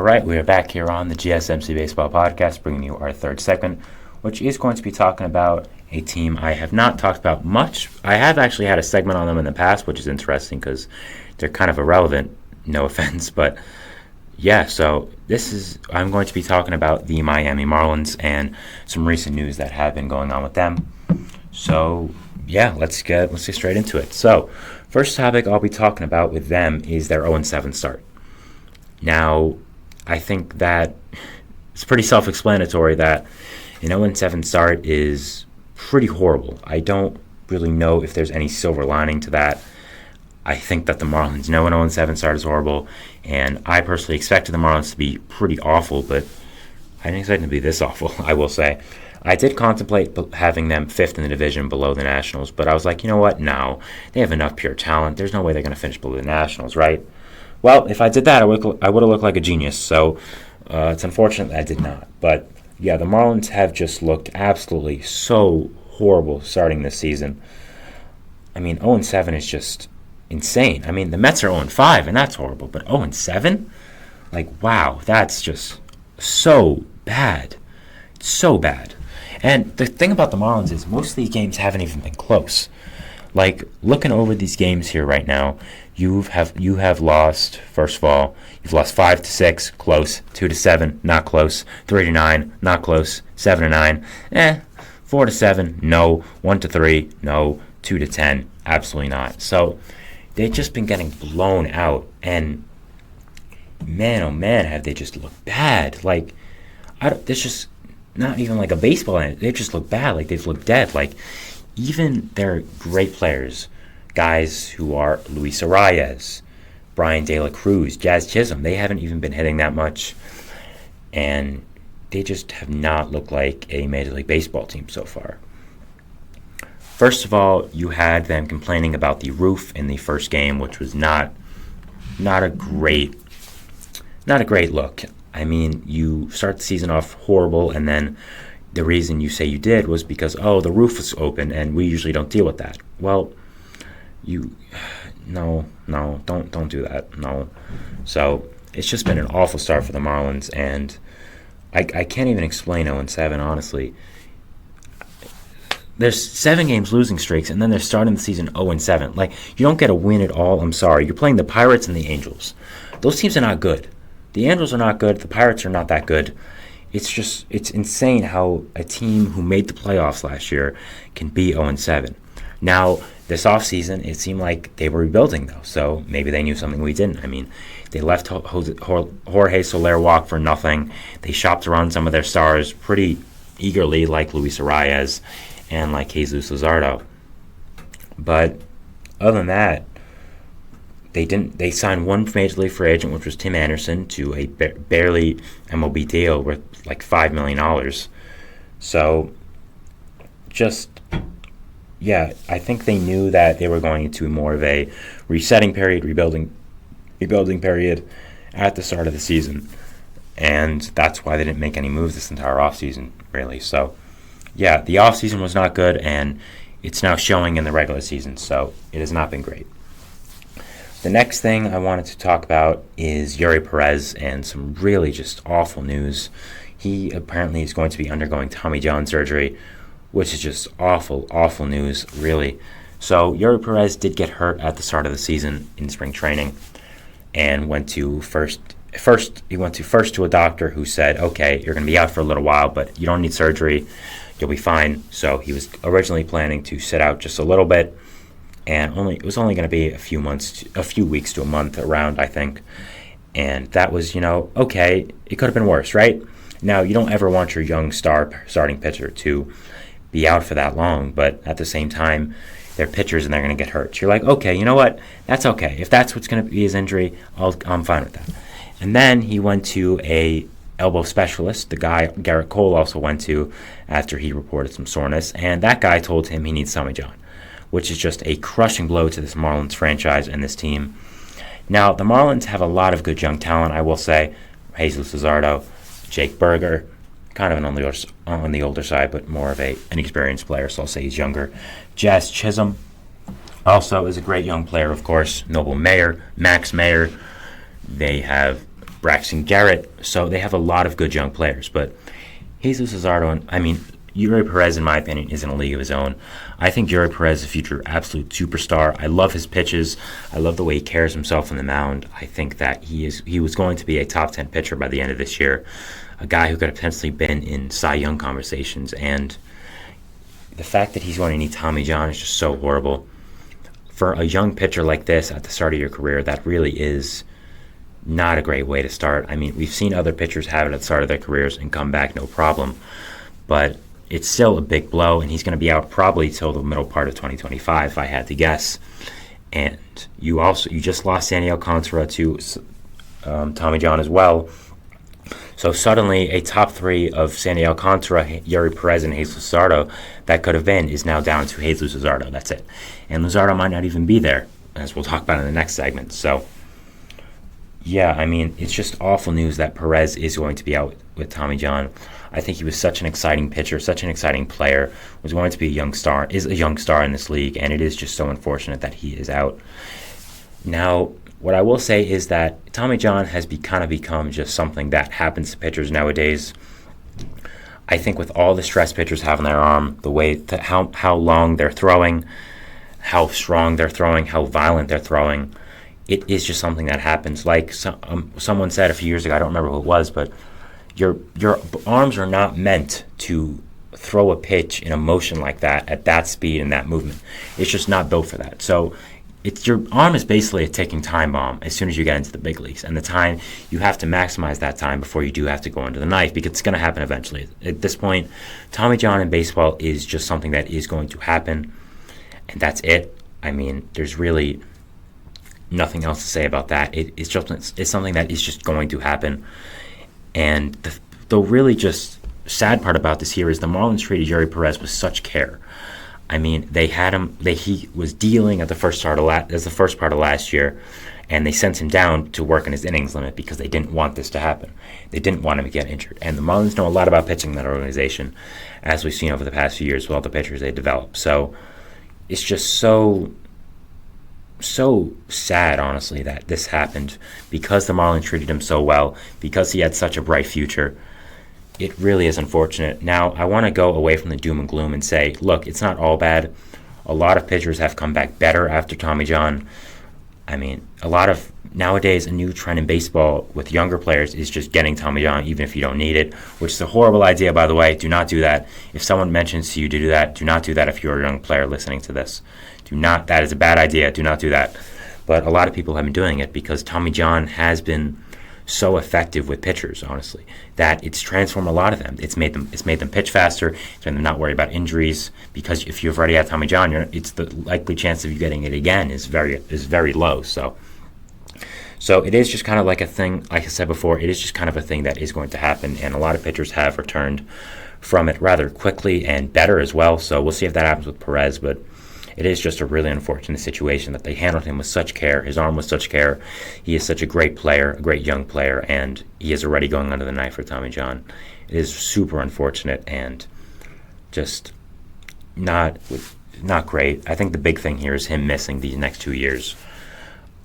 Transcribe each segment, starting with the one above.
All right, we are back here on the GSMC Baseball Podcast, bringing you our third segment, which is going to be talking about a team I have not talked about much. I have actually had a segment on them in the past, which is interesting because they're kind of irrelevant, no offense, but yeah, so I'm going to be talking about the Miami Marlins and some recent news that have been going on with them. So yeah, let's get straight into it. So first topic I'll be talking about with them is their 0-7 start. Now, I think that it's pretty self-explanatory that an 0-7 start is pretty horrible. I don't really know if there's any silver lining to that. I think that the Marlins know an 0-7 start is horrible, and I personally expected the Marlins to be pretty awful, but I didn't expect them to be this awful, I will say. I did contemplate having them fifth in the division below the Nationals, but I was like, you know what? No. They have enough pure talent. There's no way they're going to finish below the Nationals, right? Well, if I did that, I would have looked like a genius. So it's unfortunate that I did not. But yeah, the Marlins have just looked absolutely so horrible starting this season. I mean, 0-7 is just insane. I mean, the Mets are 0-5, and that's horrible. But 0-7? Like, wow, that's just so bad. So bad. And the thing about the Marlins is most of these games haven't even been close. Like, looking over these games here right now, you have lost, first of all, you've lost 5-6, close, 2-7, not close, 3-9, not close, 7-9, 4-7, no, 1-3, no, 2-10, absolutely not. So they've just been getting blown out, and man, oh man, have they just looked bad. Like, there's just not even like a baseball in it. They just look bad, like they've looked dead. Like, even their great players, guys who are Luis Arias, Brian De La Cruz, Jazz Chisholm, they haven't even been hitting that much, and they just have not looked like a Major League Baseball team so far. First of all, you had them complaining about the roof in the first game, which was not a great look. I mean, you start the season off horrible, and then the reason you say you did was because, the roof was open, and we usually don't deal with that. Well, no, don't do that, no. So it's just been an awful start for the Marlins, and I can't even explain 0-7, honestly. There's 7 games losing streaks, and then they're starting the season 0-7. Like, you don't get a win at all, I'm sorry. You're playing the Pirates and the Angels. Those teams are not good. The Angels are not good, the Pirates are not that good. It's insane how a team who made the playoffs last year can be 0-7. Now, this offseason, it seemed like they were rebuilding, though, so maybe they knew something we didn't. I mean, they let Jorge Soler walk for nothing. They shopped around some of their stars pretty eagerly, like Luis Arias and like Jesus Luzardo. But other than that, they signed one major league free agent, which was Tim Anderson, to a barely MLB deal worth like $5 million. So, I think they knew that they were going into more of a resetting period, rebuilding period at the start of the season. And that's why they didn't make any moves this entire offseason, really. So, yeah, the offseason was not good, and it's now showing in the regular season. So, it has not been great. The next thing I wanted to talk about is Yuri Perez and some really just awful news. He apparently is going to be undergoing Tommy John surgery, which is just awful, awful news, really. So Yuri Perez did get hurt at the start of the season in spring training, and went to first to a doctor who said, okay, you're going to be out for a little while, but you don't need surgery, you'll be fine. So he was originally planning to sit out just a little bit, and it was only going to be a few weeks to a month around, I think. And that was, okay, it could have been worse, right? Now, you don't ever want your young starting pitcher to be out for that long, but at the same time, they're pitchers and they're going to get hurt. So you're like, okay, you know what? That's okay. If that's what's going to be his injury, I'm fine with that. And then he went to a elbow specialist, the guy Garrett Cole also went to after he reported some soreness, and that guy told him he needs Tommy John, which is just a crushing blow to this Marlins franchise and this team. Now, the Marlins have a lot of good young talent, I will say. Jesus Luzardo, Jake Berger, kind of on the older side, but more of an experienced player, so I'll say he's younger. Jazz Chisholm also is a great young player, of course. Noble Mayer, Max Mayer. They have Braxton Garrett. So they have a lot of good young players. But Jesus Luzardo, Yuri Perez, in my opinion, is in a league of his own. I think Yuri Perez is a future absolute superstar. I love his pitches. I love the way he carries himself on the mound. I think that he was going to be a top 10 pitcher by the end of this year, a guy who could have potentially been in Cy Young conversations. And the fact that he's going to need Tommy John is just so horrible. For a young pitcher like this at the start of your career, that really is not a great way to start. We've seen other pitchers have it at the start of their careers and come back no problem. But it's still a big blow, and he's going to be out probably till the middle part of 2025, if I had to guess. And you just lost Sandy Alcantara to Tommy John as well. So suddenly a top three of Sandy Alcantara, Yuri Perez, and Jesus Luzardo that could have been is now down to Jesus Luzardo. That's it. And Luzardo might not even be there, as we'll talk about in the next segment. So, yeah, it's just awful news that Perez is going to be out with Tommy John. I think he was such an exciting pitcher, such an exciting player, was going to be is a young star in this league, and it is just so unfortunate that he is out. Now, what I will say is that Tommy John has kind of become just something that happens to pitchers nowadays. I think with all the stress pitchers have on their arm, the way how long they're throwing, how strong they're throwing, how violent they're throwing, it is just something that happens. Like someone said a few years ago, I don't remember who it was, but your arms are not meant to throw a pitch in a motion like that at that speed and that movement. It's just not built for that. So your arm is basically a ticking time bomb as soon as you get into the big leagues. And the time, you have to maximize that time before you do have to go into the knife, because it's going to happen eventually. At this point, Tommy John in baseball is just something that is going to happen, and that's it. There's really nothing else to say about that. It's something that is just going to happen. And the really just sad part about this here is the Marlins treated Yuri Perez with such care. They had him. He was dealing at the first part of last year, and they sent him down to work on his innings limit because they didn't want this to happen. They didn't want him to get injured. And the Marlins know a lot about pitching in that organization, as we've seen over the past few years with all the pitchers they developed. So it's just so sad, honestly, that this happened because the Marlins treated him so well, because he had such a bright future. It really is unfortunate. Now, I want to go away from the doom and gloom and say, look, it's not all bad. A lot of pitchers have come back better after Tommy John. Nowadays, a new trend in baseball with younger players is just getting Tommy John even if you don't need it, which is a horrible idea, by the way. Do not do that. If someone mentions to you to do that, do not do that if you're a young player listening to this. That is a bad idea. Do not do that. But a lot of people have been doing it because Tommy John has been so effective with pitchers, honestly, that it's transformed a lot of them. It's made them pitch faster. It's made them not worry about injuries, because if you've already had Tommy John, it's the likely chance of you getting it again is very low. So it is just kind of like a thing. Like I said before, it is just kind of a thing that is going to happen, and a lot of pitchers have returned from it rather quickly and better as well. So we'll see if that happens with Perez, but it is just a really unfortunate situation that they handled him with such care, his arm with such care. He is such a great player, a great young player, and he is already going under the knife for Tommy John. It is super unfortunate and just not great. I think the big thing here is him missing these next 2 years.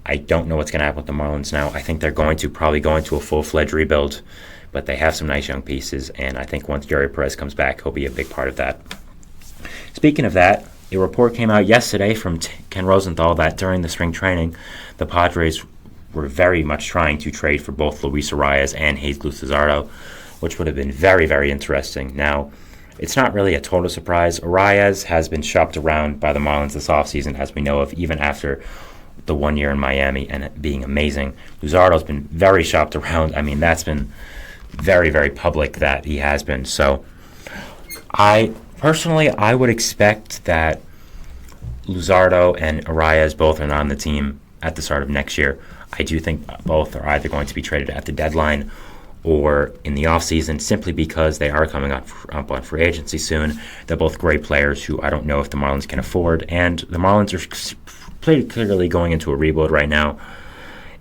I don't know what's going to happen with the Marlins now. I think they're probably going to a full-fledged rebuild, but they have some nice young pieces, and I think once Yuri Perez comes back, he'll be a big part of that. Speaking of that, a report came out yesterday from Ken Rosenthal that during the spring training, the Padres were very much trying to trade for both Luis Arias and Jesus Luzardo, which would have been very, very interesting. Now, it's not really a total surprise. Arias has been shopped around by the Marlins this offseason, as we know of, even after the 1 year in Miami and it being amazing. Luzardo's been very shopped around. That's been very, very public that he has been. So Personally, I would expect that Luzardo and Arias both are not on the team at the start of next year. I do think both are either going to be traded at the deadline or in the offseason, simply because they are coming up on free agency soon. They're both great players who I don't know if the Marlins can afford, and the Marlins are pretty clearly going into a rebuild right now.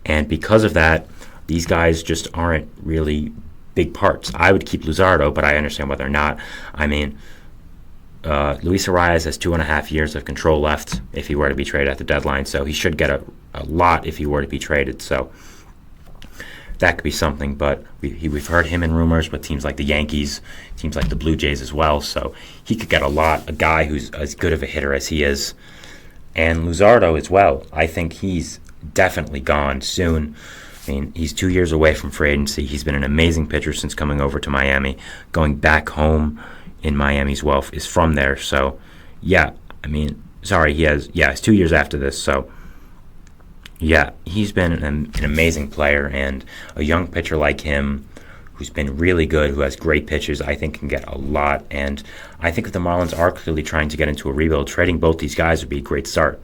And because of that, these guys just aren't really big parts. I would keep Luzardo, but I understand why they're not. Luis Arias has 2.5 years of control left if he were to be traded at the deadline, so he should get a lot if he were to be traded. So that could be something. But we've heard him in rumors with teams like the Yankees, teams like the Blue Jays as well. So he could get a guy who's as good of a hitter as he is. And Luzardo as well. I think he's definitely gone soon. I mean, he's 2 years away from free agency. He's been an amazing pitcher since coming over to Miami. Going back home in Miami as well is from there. So, yeah, I mean, it's 2 years after this. So, yeah, he's been an amazing player, and a young pitcher like him who's been really good, who has great pitches, I think can get a lot. And I think if the Marlins are clearly trying to get into a rebuild, trading both these guys would be a great start.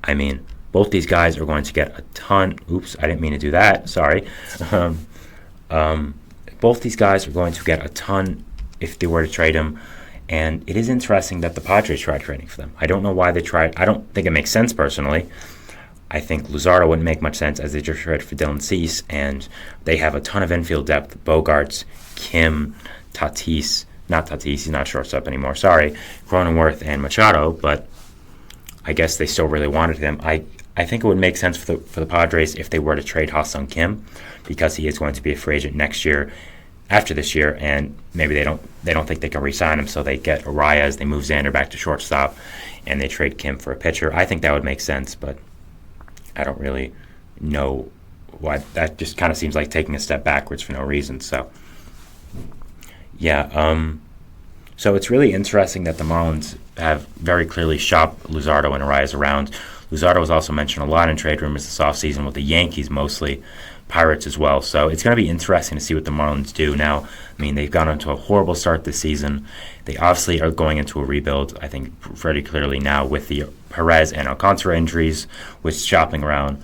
I mean, both these guys are going to get a ton. Oops, I didn't mean to do that. Sorry. Both these guys are going to get a ton if they were to trade them. And it is interesting that the Padres tried trading for them. I don't know why they tried. I don't think it makes sense personally. I think Luzardo wouldn't make much sense as they just traded for Dylan Cease, and they have a ton of infield depth. Bogarts, Kim, Tatis, not Tatis, he's not shortstop anymore, sorry, Cronenworth and Machado, but I guess they still really wanted him. I think it would make sense for the Padres if they were to trade Ha-Seong Kim, because he is going to be a free agent next year, after this year, and maybe they don't think they can re-sign him, so they get Arias, they move Xander back to shortstop, and they trade Kim for a pitcher. I think that would make sense, but I don't really know why. That just kind of seems like taking a step backwards for no reason. So, yeah. So it's really interesting that the Marlins have very clearly shopped Luzardo and Arias around. Luzardo was also mentioned a lot in trade rumors this offseason with the Yankees mostly, Pirates as well. So it's going to be interesting to see what the Marlins do now. I mean, they've gone into a horrible start this season. They obviously are going into a rebuild, I think, pretty clearly now with the Perez and Alcantara injuries, with shopping around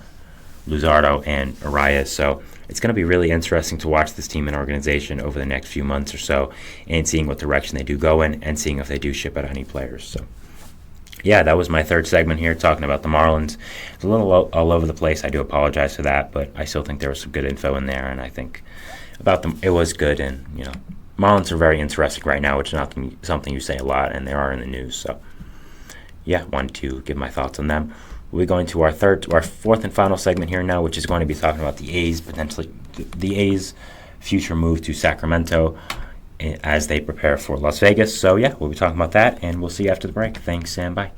Luzardo and Arias. So it's going to be really interesting to watch this team and organization over the next few months or so, and seeing what direction they do go in, and seeing if they do ship out any players. So, yeah, that was my third segment here, talking about the Marlins. It's a little all over the place. I do apologize for that, but I still think there was some good info in there, and I think about them, it was good. And, Marlins are very interesting right now, which is not something you say a lot, and they are in the news. So, yeah, wanted to give my thoughts on them. We're going to our fourth and final segment here now, which is going to be talking about the A's, potentially the A's' future move to Sacramento as they prepare for Las Vegas. So, yeah, we'll be talking about that, and we'll see you after the break. Thanks, and bye.